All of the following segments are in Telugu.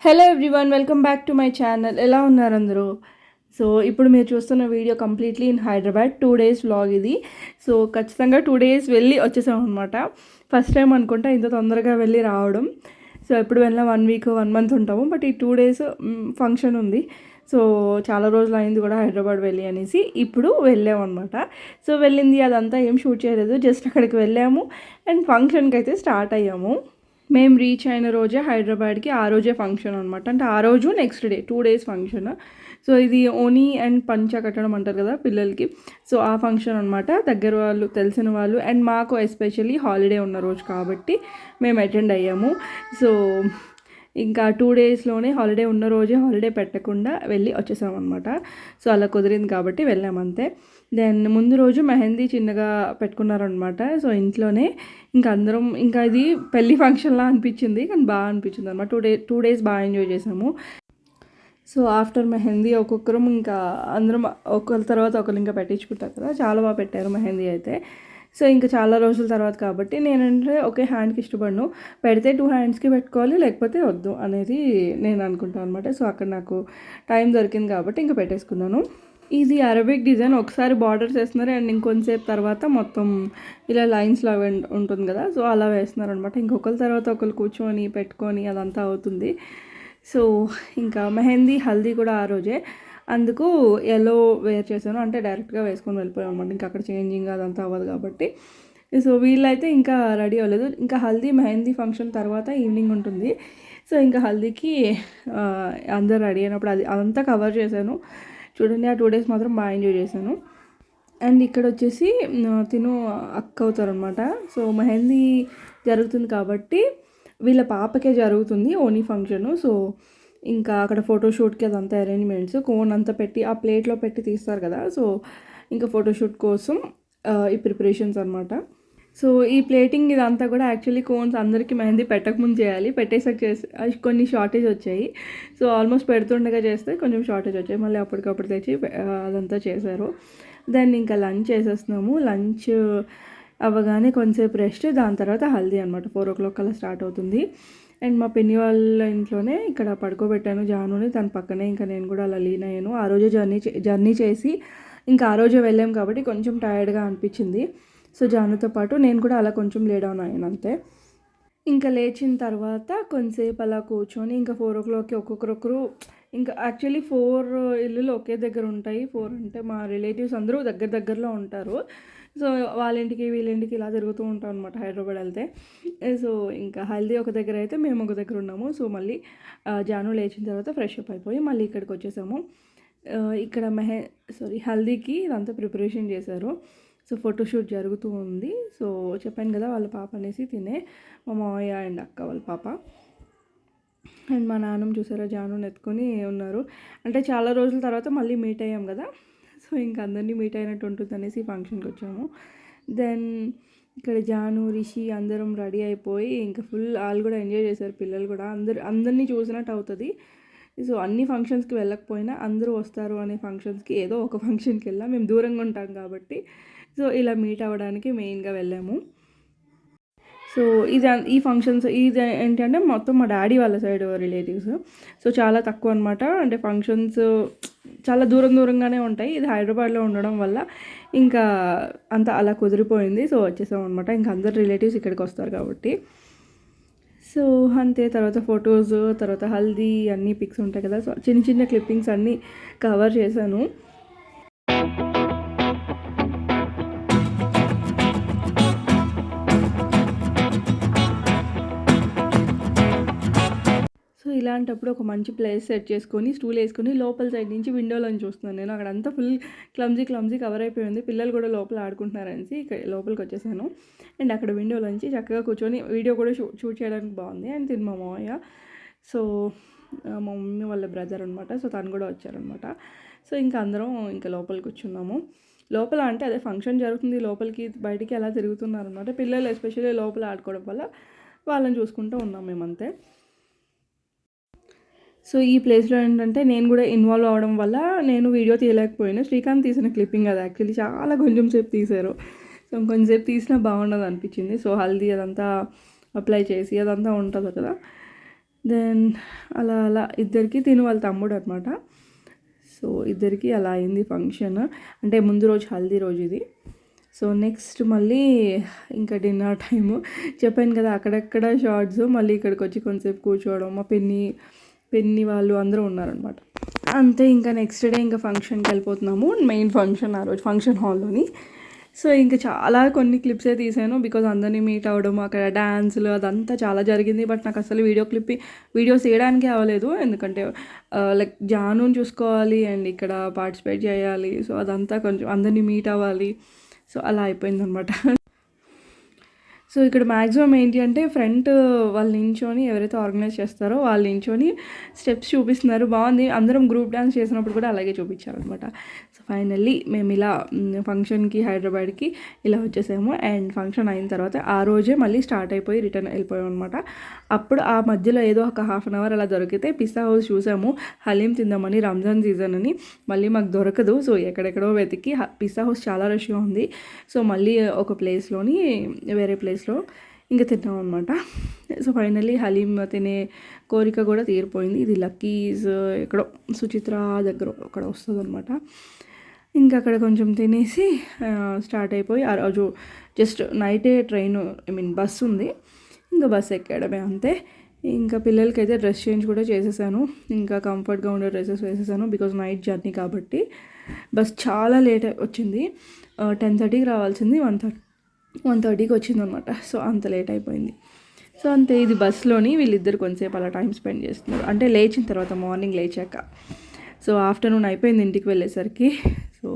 Hello everyone, welcome back to my channel. ఎలా ఉన్నారు అందరూ? సో ఇప్పుడు మీరు చూస్తున్న video completely in Hyderabad 2 days vlog ఇది. సో ఖచ్చితంగా 2 days వెళ్ళి వచ్చేసాం అనమాట. ఫస్ట్ టైం అనుకుంటా ఇంత తొందరగా వెళ్ళి రావడం. సో ఎప్పుడు వెళ్ళినా 1 week 1 month ఉంటాము, బట్ ఈ 2 days ఫంక్షన్ ఉంది. సో చాలా రోజులు అయింది కూడా హైదరాబాద్ వెళ్ళి అనేసి ఇప్పుడు వెళ్ళాము అనమాట. సో వెళ్ళింది అదంతా ఏం షూట్ చేయలేదు, జస్ట్ అక్కడికి వెళ్ళాము అండ్ ఫంక్షన్కి అయితే స్టార్ట్ అయ్యాము. మేము రీచ్ అయిన రోజే హైదరాబాద్కి ఆ రోజే ఫంక్షన్ అనమాట. అంటే ఆ రోజు next day 2 days function. So ఇది ఓనీ అండ్ పంచ కట్టడం అంటారు కదా పిల్లలకి. సో ఆ ఫంక్షన్ అనమాట. దగ్గర వాళ్ళు, తెలిసిన వాళ్ళు అండ్ మాకు ఎస్పెషల్లీ హాలిడే ఉన్న రోజు కాబట్టి మేము అటెండ్ అయ్యాము. సో ఇంకా 2 daysలోనే హాలిడే ఉన్న రోజే హాలిడే పెట్టకుండా వెళ్ళి వచ్చేసామన్నమాట. సో అలా కుదిరింది కాబట్టి వెళ్ళామంతే. దెన్ ముందు రోజు మెహందీ చిన్నగా పెట్టుకున్నారనమాట. సో ఇంట్లోనే ఇంకా అందరం, ఇంకా ఇది పెళ్ళి ఫంక్షన్లా అనిపించింది కానీ బాగా అనిపించింది అనమాట. 2 days బాగా ఎంజాయ్ చేసాము. సో ఆఫ్టర్ మెహందీ ఒక్కొక్కరం ఇంకా అందరం ఒకరి తర్వాత ఒకరు ఇంకా పెట్టించుకుంటారు కదా, చాలా బాగా పెట్టారు మెహందీ అయితే. సో ఇంకా చాలా రోజుల తర్వాత కాబట్టి నేనంటే ఒకే హ్యాండ్కి ఇష్టపడను, పెడితే 2 handsకి పెట్టుకోవాలి లేకపోతే వద్దు అనేది నేను అనుకుంటాను అనమాట. సో అక్కడ నాకు టైం దొరికింది కాబట్టి ఇంకా పెట్టేసుకున్నాను. ఇది అరబిక్ డిజైన్, ఒకసారి బార్డర్స్ వేస్తున్నారు అండ్ ఇంకొంతసేపు తర్వాత మొత్తం ఇలా లైన్స్ లాగా ఉంటుంది కదా, సో అలా వేస్తున్నారు అనమాట. ఇంకొకరి తర్వాత ఒకరు కూర్చొని పెట్టుకొని అదంతా అవుతుంది. సో ఇంకా మెహందీ హల్దీ కూడా ఆ రోజే, అందుకు ఎల్లో వేర్ చేశాను. అంటే డైరెక్ట్గా వేసుకొని వెళ్ళిపోయాం అనమాట. ఇంకా అక్కడ చేంజింగ్ అదంతా అవ్వదు కాబట్టి. సో వీళ్ళైతే ఇంకా రెడీ అవ్వలేదు. ఇంకా హల్దీ మెహందీ ఫంక్షన్ తర్వాత ఈవినింగ్ ఉంటుంది. సో ఇంకా హల్దీకి అందరు రెడీ అయినప్పుడు అదంతా కవర్ చేశాను. చూడండి, ఆ 2 days మాత్రం బాగా ఎంజాయ్ చేశాను. అండ్ ఇక్కడ వచ్చేసి తిను అక్క అవుతారనమాట. సో మెహందీ జరుగుతుంది కాబట్టి వీళ్ళ పాపకే జరుగుతుంది ఓనీ ఫంక్షను. సో ఇంకా అక్కడ ఫోటోషూట్కి అదంతా అరేంజ్మెంట్స్, కోన్ అంతా పెట్టి ఆ ప్లేట్లో పెట్టి తీస్తారు కదా, సో ఇంకా ఫోటోషూట్ కోసం ఈ ప్రిపరేషన్స్ అనమాట. సో ఈ ప్లేటింగ్ ఇదంతా కూడా యాక్చువల్లీ కోన్స్ అందరికీ మెహందీ పెట్టకముందు చేయాలి, పెట్టేసాక చేసి కొన్ని షార్టేజ్ వచ్చాయి. సో ఆల్మోస్ట్ పెడుతుండగా చేస్తే కొంచెం షార్టేజ్ వచ్చాయి, మళ్ళీ అప్పటికప్పుడు తెచ్చి అదంతా చేశారు. దాన్ని ఇంకా లంచ్ చేసేస్తున్నాము. లంచ్ అవ్వగానే కొంచెంసేపు రెస్ట్, దాని తర్వాత హల్దీ అనమాట. 4 o'clock అలా స్టార్ట్ అవుతుంది. అండ్ మా పిన్ని వాళ్ళ ఇంట్లోనే ఇక్కడ పడుకోబెట్టాను జానుని, తన పక్కనే ఇంకా నేను కూడా అలా లీన్ అయ్యాను. ఆ రోజే జర్నీ చేసి ఇంకా ఆ రోజే వెళ్ళాం కాబట్టి కొంచెం టైర్డ్గా అనిపించింది. సో జానుతో పాటు నేను కూడా అలా కొంచెం లే డౌన్ అయ్యాను అంతే. ఇంకా లేచిన తర్వాత కొంతసేపు అలా కూర్చొని ఇంకా 4 o'clockకి ఒక్కొక్కరొక్కరు, ఇంకా యాక్చువల్లీ 4 ఇల్లులు ఒకే దగ్గర ఉంటాయి. 4 అంటే మా రిలేటివ్స్ అందరూ దగ్గరలో ఉంటారు. సో వాళ్ళ ఇంటికి వీళ్ళింటికి ఇలా తిరుగుతూ ఉంటాం అనమాట హైదరాబాద్ వెళ్తే. సో ఇంకా హల్దీ ఒక దగ్గర అయితే మేము ఒక దగ్గర ఉన్నాము. సో మళ్ళీ జాను లేచిన తర్వాత ఫ్రెష్ అప్ అయిపోయి మళ్ళీ ఇక్కడికి వచ్చేసాము. ఇక్కడ హల్దీకి ఇదంతా ప్రిపరేషన్ చేశారు. సో ఫోటోషూట్ జరుగుతూ ఉంది. సో చెప్పాను కదా వాళ్ళ పాప అనేసి, తినే మా మావయ్య అండ్ అక్క వాళ్ళ పాప. అండ్ మా నాన్నమ్మ చూసారా జాను ఎత్తుకొని ఉన్నారు. అంటే చాలా రోజుల తర్వాత మళ్ళీ మీట్ అయ్యాం కదా, సో ఇంకా అందరినీ మీట్ అయినట్టు ఉంటుంది అనేసి ఫంక్షన్కి వచ్చాము. దెన్ ఇక్కడ జాను, రిషి అందరం రెడీ అయిపోయి ఇంకా ఫుల్ వాళ్ళు కూడా ఎంజాయ్ చేశారు. పిల్లలు కూడా అందరినీ చూసినట్టు అవుతుంది. సో అన్ని ఫంక్షన్స్కి వెళ్ళకపోయినా అందరూ వస్తారు అనే ఫంక్షన్స్కి ఏదో ఒక ఫంక్షన్కి వెళ్ళాం. మేము దూరంగా ఉంటాం కాబట్టి సో ఇలా మీట్ అవ్వడానికి మెయిన్గా వెళ్ళాము. సో ఈ ఫంక్షన్స్ ఇది ఏంటంటే మొత్తం మా డాడీ వాళ్ళ సైడ్ రిలేటివ్స్. సో చాలా తక్కువ అనమాట. అంటే ఫంక్షన్స్ చాలా దూరంగానే ఉంటాయి. ఇది హైదరాబాద్లో ఉండడం వల్ల ఇంకా అంత అలా కుదిరిపోయింది. సో వచ్చేసాం అనమాట. ఇంకా అందరు రిలేటివ్స్ ఇక్కడికి వస్తారు కాబట్టి. సో అంతే. తర్వాత ఫొటోస్, తర్వాత హల్దీ అన్నీ పిక్స్ ఉంటాయి కదా, సో చిన్న క్లిప్పింగ్స్ అన్నీ కవర్ చేశాను. ఇలాంటప్పుడు ఒక మంచి ప్లేస్ సెట్ చేసుకొని స్టూల్ వేసుకొని లోపల సైడ్ నుంచి విండోలోంచి చూస్తున్నాను నేను. అక్కడంతా ఫుల్ క్లమ్జీ కవర్ అయిపోయింది. పిల్లలు కూడా లోపల ఆడుకుంటున్నారనేసి లోపలికి వచ్చేసాను. అండ్ అక్కడ విండోలోంచి చక్కగా కూర్చొని వీడియో కూడా షూట్ చేయడానికి బాగుంది. అండ్ తిని మా మావయ్య, సో మా మమ్మీ వాళ్ళ బ్రదర్ అనమాట, సో తను కూడా వచ్చారనమాట. సో ఇంకా అందరం ఇంకా లోపలికి కూర్చున్నాము. లోపల అంటే అదే ఫంక్షన్ జరుగుతుంది, లోపలికి బయటికి అలా తిరుగుతున్నారు అనమాట. పిల్లలు ఎస్పెషల్లీ లోపల ఆడుకోవడం వల్ల వాళ్ళని చూసుకుంటూ ఉన్నాం మేమంతే. సో ఈ ప్లేస్లో ఏంటంటే నేను కూడా ఇన్వాల్వ్ అవ్వడం వల్ల నేను వీడియో తీయలేకపోయాను. శ్రీకాంత్ తీసిన క్లిప్పింగ్ అది యాక్చువల్లీ చాలా కొంచెం సేపు తీశారు. సో కొంచెంసేపు తీసినా బాగుండదు అనిపించింది. సో హల్దీ అదంతా అప్లై చేసి అదంతా ఉంటుంది కదా, దెన్ అలా అలా ఇద్దరికి తిను వాళ్ళ తమ్ముడు అనమాట. సో ఇద్దరికి అలా అయింది ఫంక్షన్. అంటే ముందు రోజు హల్దీ రోజు ఇది. సో నెక్స్ట్ మళ్ళీ ఇంకా డిన్నర్ టైము. చెప్పాను కదా అక్కడక్కడ షార్ట్స్, మళ్ళీ ఇక్కడికి వచ్చి కొంతసేపు కూర్చోవడం. మా పిన్ని వాళ్ళు అందరూ ఉన్నారనమాట. అంతే ఇంకా నెక్స్ట్ డే ఇంకా ఫంక్షన్కి వెళ్ళిపోతున్నాము. మెయిన్ ఫంక్షన్ ఆ రోజు ఫంక్షన్ హాల్లోని. సో ఇంకా చాలా కొన్ని క్లిప్సే తీసాను, బికాజ్ అందరినీ మీట్ అవ్వడం, అక్కడ డ్యాన్సులు అదంతా చాలా జరిగింది. బట్ నాకు అసలు వీడియోస్ తీయడానికి అవ్వలేదు, ఎందుకంటే లైక్ జానుని చూసుకోవాలి అండ్ ఇక్కడ పార్టిసిపేట్ చేయాలి. సో అదంతా కొంచెం అందరినీ మీట్ అవ్వాలి. సో అలా అయిపోయిందనమాట. సో ఇక్కడ మ్యాక్సిమం ఏంటి అంటే ఫ్రంట్ వాళ్ళు నించొని ఎవరైతే ఆర్గనైజ్ చేస్తారో వాళ్ళు నించొని స్టెప్స్ చూపిస్తున్నారు. బాగుంది. అందరం గ్రూప్ డ్యాన్స్ చేసినప్పుడు కూడా అలాగే చూపించారనమాట. సో ఫైనల్లీ మేము ఇలా ఫంక్షన్కి హైదరాబాద్కి ఇలా వచ్చేసాము. అండ్ ఫంక్షన్ అయిన తర్వాత ఆ రోజే మళ్ళీ స్టార్ట్ అయిపోయి రిటర్న్ వెళ్ళిపోయాం అనమాట. అప్పుడు ఆ మధ్యలో ఏదో ఒక హాఫ్ అన్ అవర్ అలా దొరికితే పిస్తా హౌస్ చూసాము. హలీం తిందామని, రంజాన్ సీజన్ అని. మళ్ళీ మాకు దొరకదు. సో ఎక్కడెక్కడో వెతికి పిస్తా హౌస్ చాలా రష్గా ఉంది. సో మళ్ళీ ఒక ప్లేస్లోని వేరే ప్లేస్లో ఇంకా తిన్నాం అనమాట. సో ఫైనల్లీ హలీం తినే కోరిక కూడా తీరిపోయింది. ఇది లక్కీస్ ఎక్కడో సుచిత్ర దగ్గర అక్కడ వస్తుంది అనమాట. ఇంకా అక్కడ కొంచెం తినేసి స్టార్ట్ అయిపోయి ఆ రోజు జస్ట్ నైటే బస్సు ఉంది, ఇంకా బస్సు ఎక్కడమే అంతే. ఇంకా పిల్లలకైతే డ్రెస్ చేంజ్ కూడా చేసేసాను. ఇంకా కంఫర్ట్గా ఉండే డ్రెస్సెస్ వేసేసాను, బికాజ్ నైట్ జర్నీ కాబట్టి. బస్ చాలా లేట్ వచ్చింది. 10:30కి రావాల్సింది 1:30కి వచ్చిందనమాట. సో అంత లేట్ అయిపోయింది. సో అంతే, ఇది బస్సులోని వీళ్ళిద్దరు కొంతసేపు అలా టైం స్పెండ్ చేస్తున్నారు, అంటే లేచిన తర్వాత మార్నింగ్ లేచాక. సో ఆఫ్టర్నూన్ అయిపోయింది ఇంటికి వెళ్ళేసరికి. సో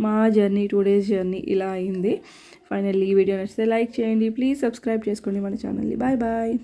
మా జర్నీ 2 days జర్నీ ఇలా అయింది. ఫైనల్లీ ఈ వీడియో నచ్చితే లైక్ చేయండి, ప్లీజ్ సబ్స్క్రైబ్ చేసుకోండి మన ఛానల్ని. Bye bye.